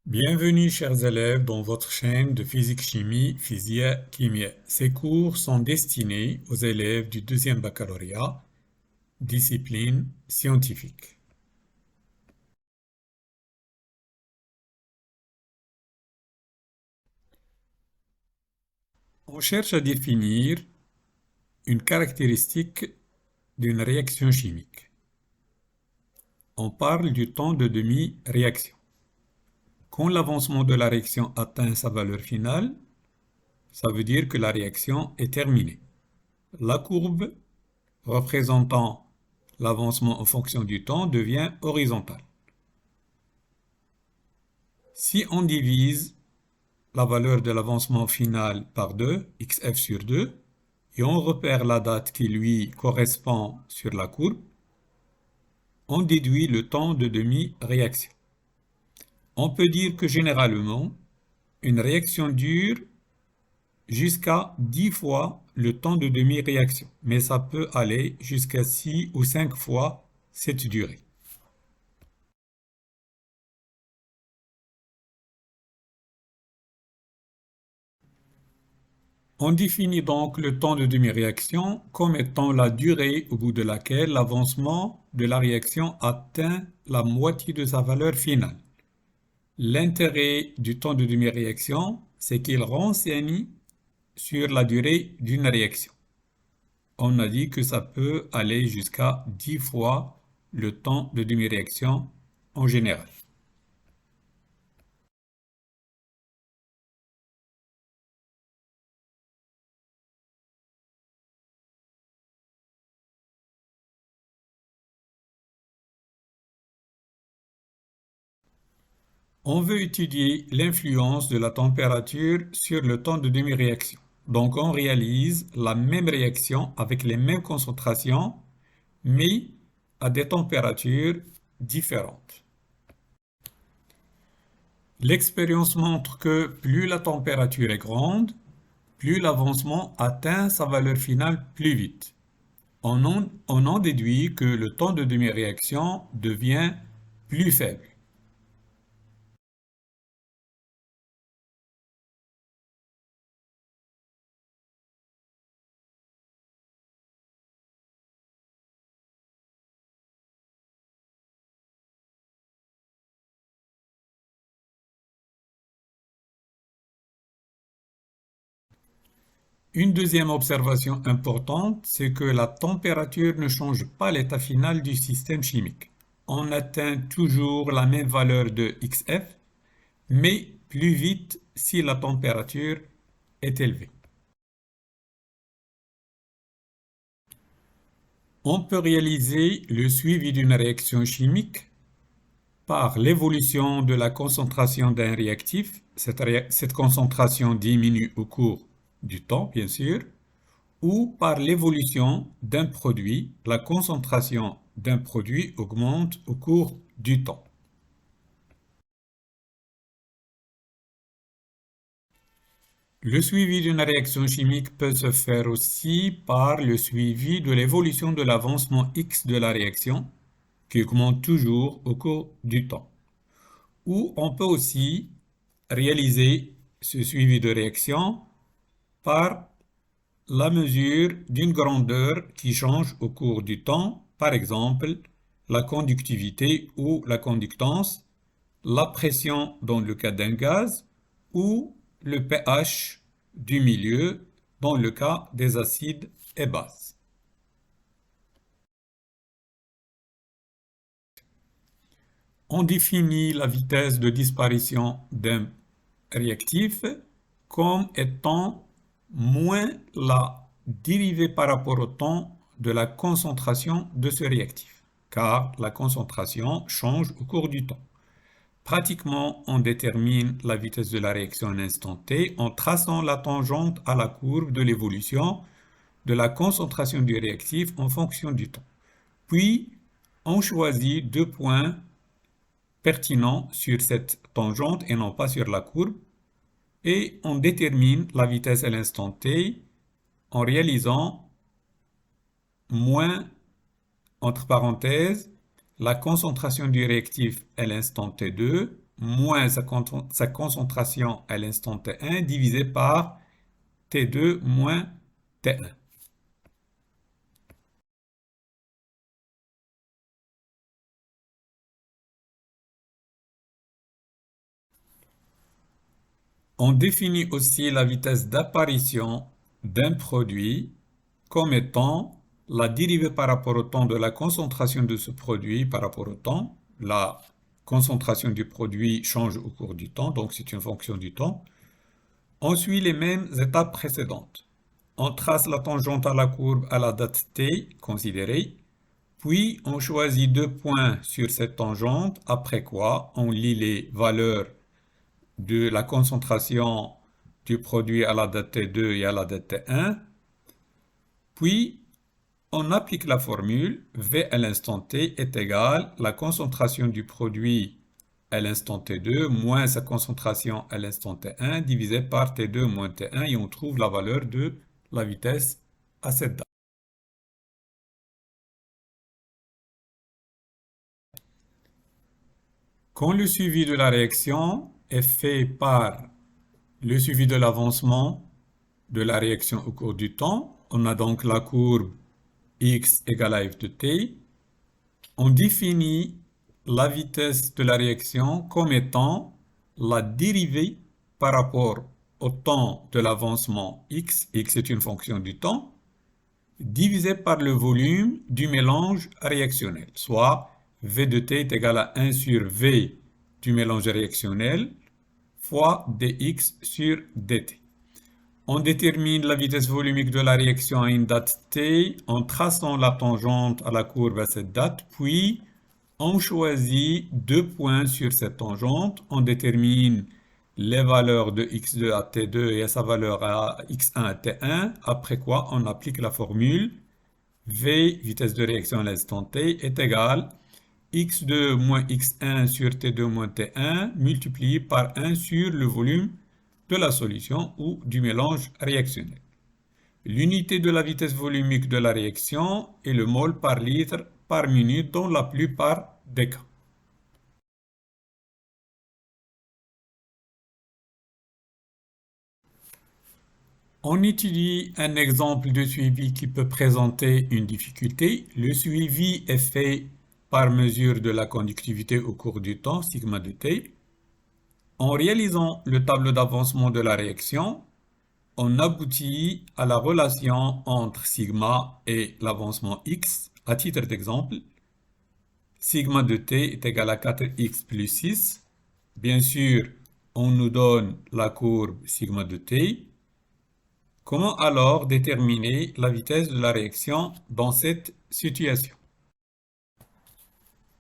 Bienvenue chers élèves dans votre chaîne de physique-chimie, Physia-Chimia. Ces cours sont destinés aux élèves du deuxième baccalauréat, discipline scientifique. On cherche à définir une caractéristique d'une réaction chimique. On parle du temps de demi-réaction. Quand l'avancement de la réaction atteint sa valeur finale, ça veut dire que la réaction est terminée. La courbe représentant l'avancement en fonction du temps devient horizontale. Si on divise la valeur de l'avancement final par 2, xf sur 2, et on repère la date qui lui correspond sur la courbe, on déduit le temps de demi-réaction. On peut dire que généralement, une réaction dure jusqu'à 10 fois le temps de demi-réaction, mais ça peut aller jusqu'à 6 ou 5 fois cette durée. On définit donc le temps de demi-réaction comme étant la durée au bout de laquelle l'avancement de la réaction atteint la moitié de sa valeur finale. L'intérêt du temps de demi-réaction, c'est qu'il renseigne sur la durée d'une réaction. On a dit que ça peut aller jusqu'à 10 fois le temps de demi-réaction en général. On veut étudier l'influence de la température sur le temps de demi-réaction. Donc on réalise la même réaction avec les mêmes concentrations, mais à des températures différentes. L'expérience montre que plus la température est grande, plus l'avancement atteint sa valeur finale plus vite. On en déduit que le temps de demi-réaction devient plus faible. Une deuxième observation importante, c'est que la température ne change pas l'état final du système chimique. On atteint toujours la même valeur de xf, mais plus vite si la température est élevée. On peut réaliser le suivi d'une réaction chimique par l'évolution de la concentration d'un réactif. Cette concentration diminue au cours du temps, bien sûr, ou par l'évolution d'un produit, la concentration d'un produit augmente au cours du temps. Le suivi d'une réaction chimique peut se faire aussi par le suivi de l'évolution de l'avancement X de la réaction, qui augmente toujours au cours du temps. Ou on peut aussi réaliser ce suivi de réaction par la mesure d'une grandeur qui change au cours du temps, par exemple la conductivité ou la conductance, la pression dans le cas d'un gaz ou le pH du milieu dans le cas des acides et bases. On définit la vitesse de disparition d'un réactif comme étant moins la dérivée par rapport au temps de la concentration de ce réactif, car la concentration change au cours du temps. Pratiquement, on détermine la vitesse de la réaction à un instant t en traçant la tangente à la courbe de l'évolution de la concentration du réactif en fonction du temps. Puis, on choisit deux points pertinents sur cette tangente et non pas sur la courbe, et on détermine la vitesse à l'instant t en réalisant moins, entre parenthèses, la concentration du réactif à l'instant t2 moins sa concentration à l'instant T1 divisé par T2 moins T1. On définit aussi la vitesse d'apparition d'un produit comme étant la dérivée par rapport au temps de la concentration de ce produit par rapport au temps. La concentration du produit change au cours du temps, donc c'est une fonction du temps. On suit les mêmes étapes précédentes. On trace la tangente à la courbe à la date t considérée, puis on choisit deux points sur cette tangente, après quoi on lit les valeurs de la concentration du produit à la date t2 et à la date t1, puis on applique la formule V à l'instant t est égal à la concentration du produit à l'instant t2 moins sa concentration à l'instant t1 divisé par t2 moins t1 et on trouve la valeur de la vitesse à cette date. Quand le suivi de la réaction est fait par le suivi de l'avancement de la réaction au cours du temps, on a donc la courbe x égale à f de t. On définit la vitesse de la réaction comme étant la dérivée par rapport au temps de l'avancement x est une fonction du temps, divisé par le volume du mélange réactionnel, soit V de t est égal à 1 sur V du mélange réactionnel fois dx sur dt. On détermine la vitesse volumique de la réaction à une date t en traçant la tangente à la courbe à cette date, puis on choisit deux points sur cette tangente, on détermine les valeurs de x2 à t2 et sa valeur à x1 à t1, après quoi on applique la formule V, vitesse de réaction à l'instant t, est égal x2 moins x1 sur t2 moins t1 multiplié par 1 sur le volume de la solution ou du mélange réactionnel. L'unité de la vitesse volumique de la réaction est le mol par litre par minute dans la plupart des cas. On étudie un exemple de suivi qui peut présenter une difficulté. Le suivi est fait par mesure de la conductivité au cours du temps, sigma de t. En réalisant le tableau d'avancement de la réaction, on aboutit à la relation entre sigma et l'avancement x. À titre d'exemple, sigma de t est égal à 4x plus 6. Bien sûr, on nous donne la courbe sigma de t. Comment alors déterminer la vitesse de la réaction dans cette situation?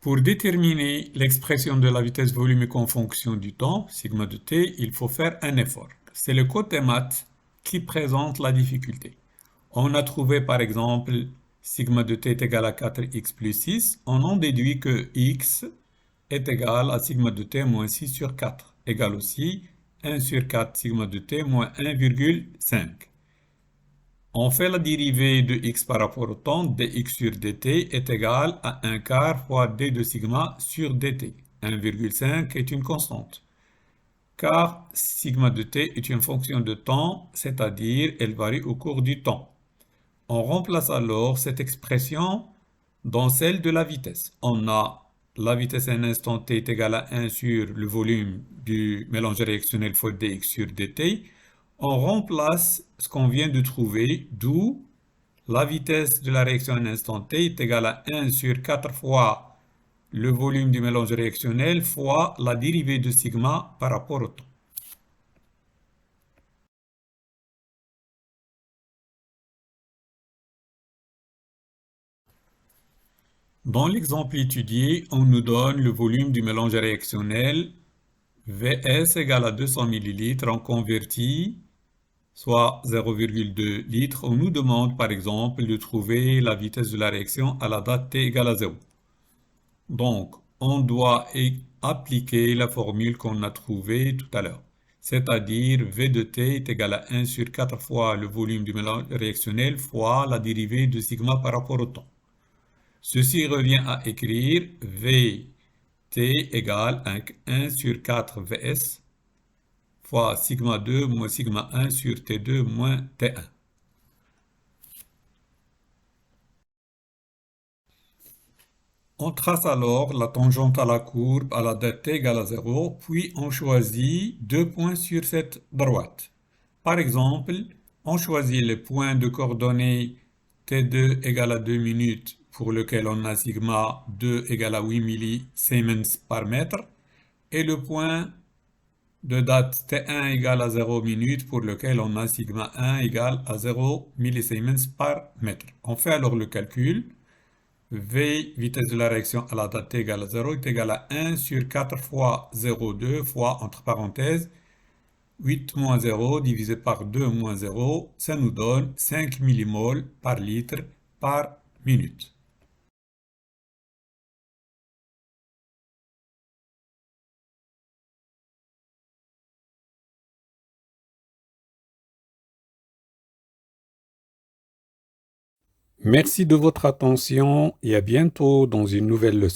Pour déterminer l'expression de la vitesse volumique en fonction du temps, sigma de t, il faut faire un effort. C'est le côté maths qui présente la difficulté. On a trouvé par exemple sigma de t est égal à 4x plus 6. On en déduit que x est égal à sigma de t moins 6 sur 4, égale aussi 1 sur 4 sigma de t moins 1,5. On fait la dérivée de x par rapport au temps, dx sur dt est égal à 1 quart fois d de sigma sur dt. 1,5 est une constante, car sigma de t est une fonction de temps, c'est-à-dire elle varie au cours du temps. On remplace alors cette expression dans celle de la vitesse. On a la vitesse à un instant t est égale à 1 sur le volume du mélange réactionnel fois dx sur dt. On remplace ce qu'on vient de trouver, d'où la vitesse de la réaction à un instant t est égale à 1 sur 4 fois le volume du mélange réactionnel fois la dérivée de sigma par rapport au temps. Dans l'exemple étudié, on nous donne le volume du mélange réactionnel Vs égale à 200 ml, on convertit, soit 0,2 litres. On nous demande par exemple de trouver la vitesse de la réaction à la date t égale à 0. Donc, on doit appliquer la formule qu'on a trouvée tout à l'heure. C'est-à-dire V de t est égal à 1 sur 4 fois le volume du mélange réactionnel fois la dérivée de sigma par rapport au temps. Ceci revient à écrire V T égale 1 sur 4 Vs fois sigma 2 moins sigma 1 sur T2 moins T1. On trace alors la tangente à la courbe à la date t égale à 0, puis on choisit deux points sur cette droite. Par exemple, on choisit le point de coordonnées t2 égale à 2 minutes pour lequel on a sigma 2 égale à 8 millisiemens par mètre et le point de date t1 égale à 0 minutes pour lequel on a sigma 1 égale à 0 millisiemens par mètre. On fait alors le calcul. V, vitesse de la réaction à la date t égale à 0, est égal à 1 sur 4 fois 0,2 fois, entre parenthèses, 8 moins 0 divisé par 2 moins 0, ça nous donne 5 millimoles par litre par minute. Merci de votre attention et à bientôt dans une nouvelle leçon.